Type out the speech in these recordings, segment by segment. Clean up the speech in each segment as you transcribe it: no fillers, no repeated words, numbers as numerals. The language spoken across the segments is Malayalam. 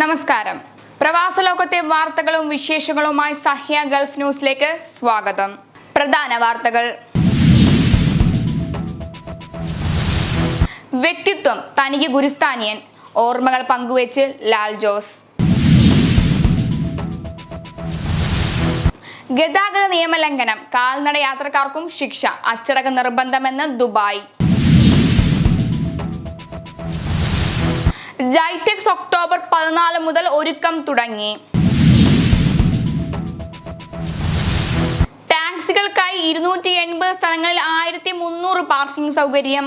നമസ്കാരം. പ്രവാസ ലോകത്തെ വാർത്തകളും വിശേഷങ്ങളുമായി സഹ്യ ഗൾഫ് ന്യൂസിലേക്ക് സ്വാഗതം. പ്രധാന വാർത്തകൾ. വ്യക്തിത്വം തനിക്ക് ഗുരുസ്ഥാനിയൻ, ഓർമ്മകൾ പങ്കുവെച്ച് ലാൽ ജോസ്. ഗതാഗത നിയമലംഘനം, കാൽനട യാത്രക്കാർക്കും ശിക്ഷ, അച്ചടക്ക നിർബന്ധമെന്ന് ദുബായ്. ജൈറ്റെക്സ് ഒക്ടോബർ 14 മുതൽ ഒരുക്കം തുടങ്ങി. ടാക്സികൾക്കായി 280 സ്ഥലങ്ങളിൽ 1300 പാർക്കിംഗ് സൗകര്യം.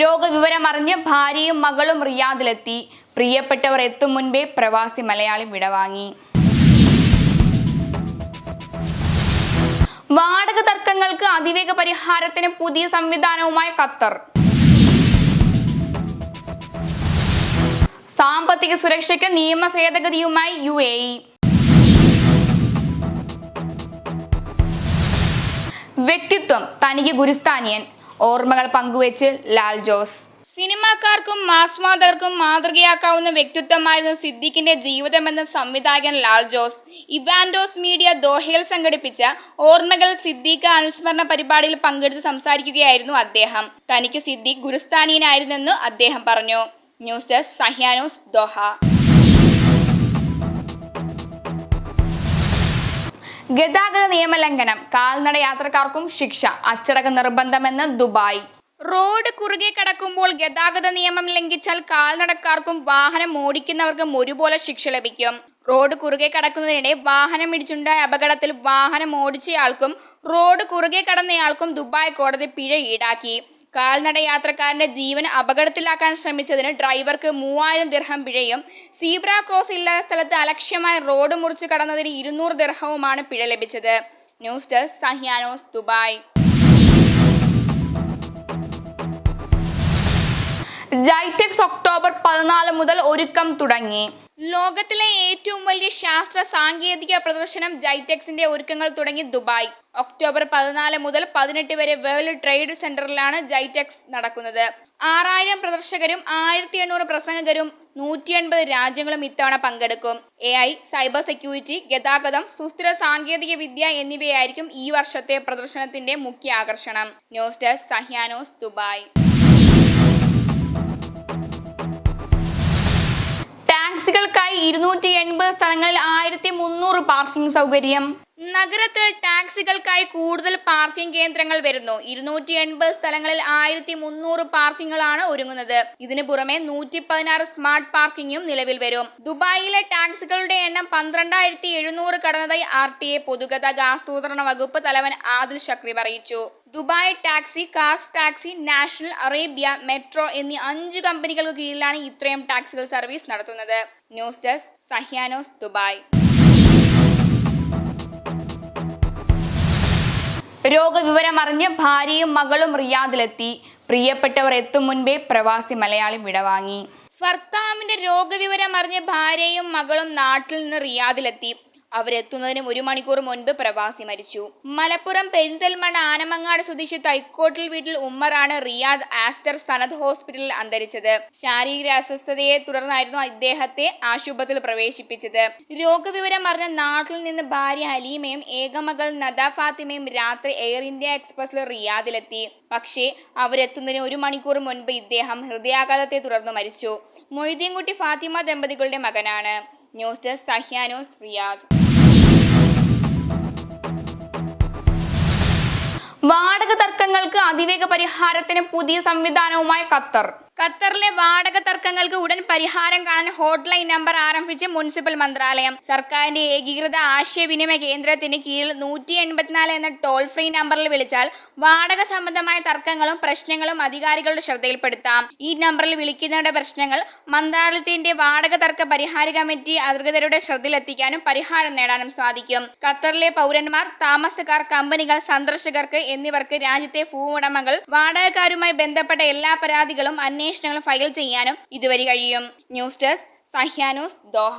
രോഗവിവരമറിഞ്ഞ് ഭാര്യയും മകളും റിയാദിലെത്തി. പ്രിയപ്പെട്ടവർ എത്തും മുൻപേ പ്രവാസി മലയാളി വിടവാങ്ങി. വാടക തർക്കങ്ങൾക്ക് അതിവേഗ പരിഹാരത്തിന് പുതിയ സംവിധാനവുമായി ഖത്തർ. സാമ്പത്തിക സുരക്ഷയ്ക്ക് നിയമ ഭേദഗതിയുമായി UAE. വ്യക്തിത്വം തനിക്ക് ഗുരുസ്ഥാനിയൻ, ഓർമ്മകൾ പങ്കുവെച്ച് ലാൽ ജോസ്. സിനിമാക്കാർക്കും ആസ്വാദകർക്കും മാതൃകയാക്കാവുന്ന വ്യക്തിത്വമായിരുന്നു സിദ്ദീഖിന്റെ ജീവിതമെന്ന് സംവിധായകൻ ലാൽ ജോസ്. ഇവാൻഡോസ് മീഡിയ ദോഹയിൽ സംഘടിപ്പിച്ച ഓർമ്മകൾ സിദ്ദീഖ് അനുസ്മരണ പരിപാടിയിൽ പങ്കെടുത്ത് സംസാരിക്കുകയായിരുന്നു അദ്ദേഹം. തനിക്ക് സിദ്ദീഖ് ഗുരുസ്ഥാനീയനായിരുന്നെന്ന് അദ്ദേഹം പറഞ്ഞു. News desk Sahya news, Doha. ഗതാഗത നിയമലംഘനം, കാൽനട യാത്രക്കാർക്കും ശിക്ഷ, അച്ചടക്ക നിർബന്ധമെന്ന് ദുബായ്. റോഡ് കുറുകെ കടക്കുമ്പോൾ ഗതാഗത നിയമം ലംഘിച്ചാൽ കാൽനടക്കാർക്കും വാഹനം ഓടിക്കുന്നവർക്കും ഒരുപോലെ ശിക്ഷ ലഭിക്കും. റോഡ് കുറുകെ കടക്കുന്നതിനിടെ വാഹനം ഇടിച്ചുണ്ടായ അപകടത്തിൽ വാഹനം ഓടിച്ചയാൾക്കും റോഡ് കുറുകെ കടന്നയാൾക്കും ദുബായ് കോടതി പിഴ ഈടാക്കി. കാൽനട യാത്രക്കാരന്റെ ജീവൻ അപകടത്തിലാക്കാൻ ശ്രമിച്ചതിന് ഡ്രൈവർക്ക് 3000 ദിർഹം പിഴയും സീബ്ര ക്രോസ് ഇല്ലാത്ത സ്ഥലത്ത് അലക്ഷ്യമായി റോഡ് മുറിച്ചു കടന്നതിന് 200 ദിർഹവുമാണ് പിഴ ലഭിച്ചത്. News desk Sahya news, Dubai. GITEX October 14 മുതൽ ഒരുക്കം തുടങ്ങി. ലോകത്തിലെ ഏറ്റവും വലിയ ശാസ്ത്ര സാങ്കേതിക പ്രദർശനം ജൈറ്റെക്സിന്റെ ഒരുക്കങ്ങൾ തുടങ്ങി ദുബായ്. ഒക്ടോബർ 14 മുതൽ 18 വരെ വേൾഡ് ട്രേഡ് സെന്ററിലാണ് ജൈറ്റെക്സ് നടക്കുന്നത്. 6000 പ്രദർശകരും 1800 പ്രസംഗകരും 180 രാജ്യങ്ങളും ഇത്തവണ പങ്കെടുക്കും. AI, സൈബർ സെക്യൂരിറ്റി, ഗതാഗതം, സുസ്ഥിര സാങ്കേതിക വിദ്യ എന്നിവയായിരിക്കും ഈ വർഷത്തെ പ്രദർശനത്തിന്റെ മുഖ്യ ആകർഷണം. News desk Sahya news, Dubai. ടാക്സികൾക്കായി 280 സ്ഥലങ്ങളിൽ 1300 പാർക്കിംഗ് സൗകര്യം. നഗരത്തിൽ ടാക്സികൾക്കായി കൂടുതൽ പാർക്കിംഗ് കേന്ദ്രങ്ങൾ വരുന്നു. 280 സ്ഥലങ്ങളിൽ 1300 പാർക്കിങ്ങുകളാണ് ഒരുങ്ങുന്നത്. ഇതിനു പുറമെ 116 സ്മാർട്ട് പാർക്കിംഗും നിലവിൽ വരും. ദുബായിലെ ടാക്സികളുടെ എണ്ണം 12700 കടന്നതായി RTA പൊതുഗതാഗത ആസൂത്രണ വകുപ്പ് തലവൻ ആദിൽ ഷക്രീബ് അറിയിച്ചു. Dubai taxi, cars taxi, national, Arabia, metro എന്നീ 5 കമ്പനികൾക്ക് കീഴിലാണ് ഇത്രയും ടാക്സികൾ സർവീസ് നടത്തുന്നത്. News desk Sahya news, Dubai. രോഗവിവരമറിഞ്ഞ് ഭാര്യയും മകളും റിയാദിലെത്തി. പ്രിയപ്പെട്ടവർ എത്തും മുൻപേ പ്രവാസി മലയാളി വിടവാങ്ങി. ഭർത്താവിന്റെ രോഗവിവരമറിഞ്ഞ് ഭാര്യയും മകളും നാട്ടിൽ നിന്ന് റിയാദിലെത്തി. അവരെത്തുന്നതിന് 1 മണിക്കൂർ മുൻപ് പ്രവാസി മരിച്ചു. മലപ്പുറം പെരിന്തൽമണ്ണ ആനമങ്ങാട് സ്വദേശി തൈക്കോട്ടിൽ വീട്ടിൽ ഉമ്മറാണ് റിയാദ് ആസ്റ്റർ സനത് ഹോസ്പിറ്റലിൽ അന്തരിച്ചത്. ശാരീരിക അസ്വസ്ഥതയെ തുടർന്നായിരുന്നു ഇദ്ദേഹത്തെ ആശുപത്രിയിൽ പ്രവേശിപ്പിച്ചത്. രോഗവിവരം അറിഞ്ഞ നാട്ടിൽ നിന്ന് ഭാര്യ ഹലീമയും ഏകമകൾ നദ ഫാത്തിമയും രാത്രി എയർ ഇന്ത്യ എക്സ്പ്രസിൽ റിയാദിലെത്തി. പക്ഷേ അവരെത്തുന്നതിന് 1 മണിക്കൂർ മുൻപ് ഇദ്ദേഹം ഹൃദയാഘാതത്തെ തുടർന്ന് മരിച്ചു. മൊയ്തീൻകുട്ടി ഫാത്തിമ ദമ്പതികളുടെ മകനാണ്. News desk Sahya news, Riyadh. വാടക തർക്കങ്ങൾക്ക് അതിവേഗ പരിഹാരത്തിന് പുതിയ സംവിധാനവുമായി ഖത്തർ. ഖത്തറിലെ വാടക തർക്കങ്ങൾക്ക് ഉടൻ പരിഹാരം കാണാൻ ഹോട്ട്ലൈൻ നമ്പർ ആരംഭിച്ച് മുനിസിപ്പൽ മന്ത്രാലയം. സർക്കാരിന്റെ ഏകീകൃത ആശയവിനിമയ കേന്ദ്രത്തിന് കീഴിൽ 184 എന്ന ടോൾ ഫ്രീ നമ്പറിൽ വിളിച്ചാൽ വാടക സംബന്ധമായ തർക്കങ്ങളും പ്രശ്നങ്ങളും അധികാരികളുടെ ശ്രദ്ധയിൽപ്പെടുത്താം. ഈ നമ്പറിൽ വിളിക്കുന്നവരുടെ പ്രശ്നങ്ങൾ മന്ത്രാലയത്തിന്റെ വാടക തർക്ക പരിഹാര കമ്മിറ്റി അധികൃതരുടെ ശ്രദ്ധയിലെത്തിക്കാനും പരിഹാരം നേടാനും സാധിക്കും. ഖത്തറിലെ പൗരന്മാർ, താമസക്കാർ, കമ്പനികൾ, സന്ദർശകർക്ക് എന്നിവർക്ക് രാജ്യത്തെ ഭൂവുടമകൾ വാടകക്കാരുമായി ബന്ധപ്പെട്ട എല്ലാ പരാതികളും അന്വേഷണങ്ങൾ ഫയൽ ചെയ്യാനും ഇതുവരെ കഴിയും. News desk Sahya news, Doha.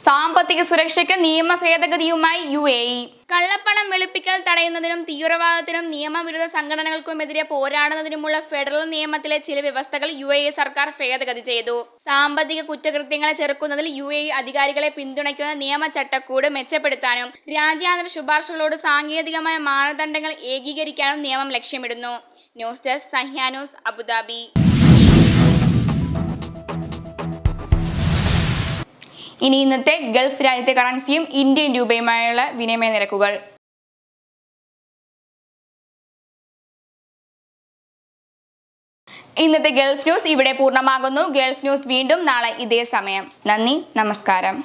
സാമ്പത്തിക സുരക്ഷയ്ക്ക് നിയമ ഭേദഗതിയുമായി UAE. കള്ളപ്പണം വെളുപ്പിക്കൽ തടയുന്നതിനും തീവ്രവാദത്തിനും നിയമവിരുദ്ധ സംഘടനകൾക്കുമെതിരെ പോരാടുന്നതിനുമുള്ള ഫെഡറൽ നിയമത്തിലെ ചില വ്യവസ്ഥകൾ UAE സർക്കാർ ഭേദഗതി ചെയ്തു. സാമ്പത്തിക കുറ്റകൃത്യങ്ങളെ ചെറുക്കുന്നതിൽ UAE അധികാരികളെ പിന്തുണയ്ക്കുന്ന നിയമ ചട്ടക്കൂട് മെച്ചപ്പെടുത്താനും രാജ്യാന്തര ശുപാർശകളോട് സാങ്കേതികമായ മാനദണ്ഡങ്ങൾ ഏകീകരിക്കാനും നിയമം ലക്ഷ്യമിടുന്നു. News desk Sahya news, Abu Dhabi. ഇനി ഇന്നത്തെ ഗൾഫ് രാജ്യത്തെ കറൻസിയും ഇന്ത്യൻ രൂപയുമായുള്ള വിനിമയ നിരക്കുകൾ. ഇന്നത്തെ ഗൾഫ് ന്യൂസ് ഇവിടെ പൂർണ്ണമാകുന്നു. ഗൾഫ് ന്യൂസ് വീണ്ടും നാളെ ഇതേ സമയം. നന്ദി, നമസ്കാരം.